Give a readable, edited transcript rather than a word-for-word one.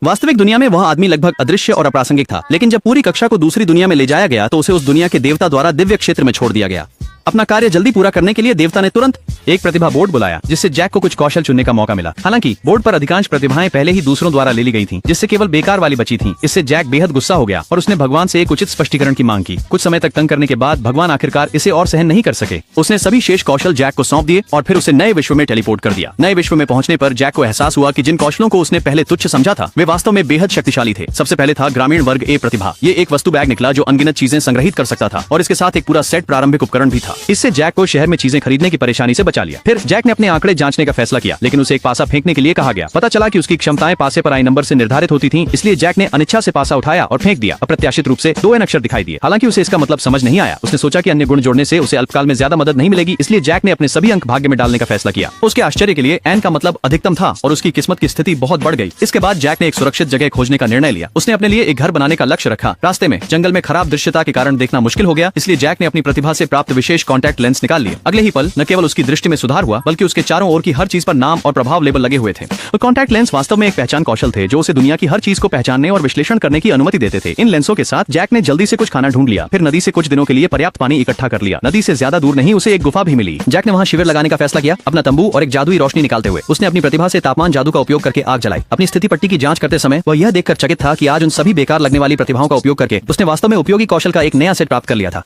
वास्तविक दुनिया में वह आदमी लगभग अदृश्य और अप्रासंगिक था, लेकिन जब पूरी कक्षा को दूसरी दुनिया में ले जाया गया तो उसे उस दुनिया के देवता द्वारा दिव्य क्षेत्र में छोड़ दिया गया। अपना कार्य जल्दी पूरा करने के लिए देवता ने तुरंत एक प्रतिभा बोर्ड बुलाया, जिससे जैक को कुछ कौशल चुनने का मौका मिला। हालांकि बोर्ड पर अधिकांश प्रतिभाएं पहले ही दूसरों द्वारा ले ली गई थीं, जिससे केवल बेकार वाली बची थीं। इससे जैक बेहद गुस्सा हो गया और उसने भगवान से एक उचित स्पष्टीकरण की मांग की। कुछ समय तक तंग करने के बाद भगवान आखिरकार इसे और सहन नहीं कर सके। उसने सभी शेष कौशल जैक को सौंप दिए और फिर उसे नए विश्व में टेलीपोर्ट कर दिया। नए विश्व में पहुंचने पर जैक को एहसास हुआ कि जिन कौशलों को उसने पहले तुच्छ समझा था वे वास्तव में बेहद शक्तिशाली थे। सबसे पहले था ग्रामीण वर्ग ए प्रतिभा। ये एक वस्तु बैग निकला जो अनगिनत चीजें संग्रहित कर सकता था और इसके साथ एक पूरा सेट प्रारंभिक उपकरण भी था। इससे जैक को शहर में चीजें खरीदने की परेशानी से बचा लिया। फिर जैक ने अपने आंकड़े जांचने का फैसला किया, लेकिन उसे एक पासा फेंकने के लिए कहा गया। पता चला कि उसकी क्षमताएं पासे पर आई नंबर से निर्धारित होती थीं, इसलिए जैक ने अनिच्छा से पासा उठाया और फेंक दिया। अप्रत्याशित रूप से 2 N अक्षर दिखाई दिए। हालांकि उसे इसका मतलब समझ नहीं आया। उसने सोचा कि अन्य गुण जोड़ने से उसे अल्पकाल में ज्यादा मदद नहीं मिलेगी, इसलिए जैक ने अपने सभी अंक भाग्य में डालने का फैसला किया। उसके आश्चर्य के लिए N का मतलब अधिकतम था और उसकी किस्मत की स्थिति बहुत बढ़ गई। इसके बाद जैक ने एक सुरक्षित जगह खोजने का निर्णय लिया। उसने अपने लिए एक घर बनाने का लक्ष्य रखा। रास्ते में जंगल में खराब दृश्यता के कारण देखना मुश्किल हो गया, इसलिए जैक ने अपनी प्रतिभा से प्राप्त विशेष कॉन्टैक्ट लेंस निकाल लिए। अगले ही पल न केवल उसकी दृष्टि में सुधार हुआ, बल्कि उसके चारों ओर की हर चीज पर नाम और प्रभाव लेबल लगे हुए थे। कॉन्टैक्ट लेंस वास्तव में एक पहचान कौशल थे जो उसे दुनिया की हर चीज को पहचानने और विश्लेषण करने की अनुमति देते थे। इन लेंसों के साथ जैक ने जल्दी से कुछ खाना ढूंढ लिया, फिर नदी से कुछ दिनों के लिए पर्याप्त पानी इकट्ठा कर लिया। नदी से ज्यादा दूर नहीं उसे एक गुफा भी मिली। जैक ने वहां शिविर लगाने का फैसला किया। अपना तंबू और एक जादुई रोशनी निकालते हुए उसने अपनी प्रतिभा से तापमान जादू का उपयोग करके आग जलाई। अपनी स्थिति पट्टी की जांच करते समय वह यह देखकर चकित था कि आज उन सभी बेकार लगने वाली प्रतिभाओं का उपयोग करके उसने वास्तव में उपयोगी कौशल का एक नया सेट प्राप्त कर लिया था।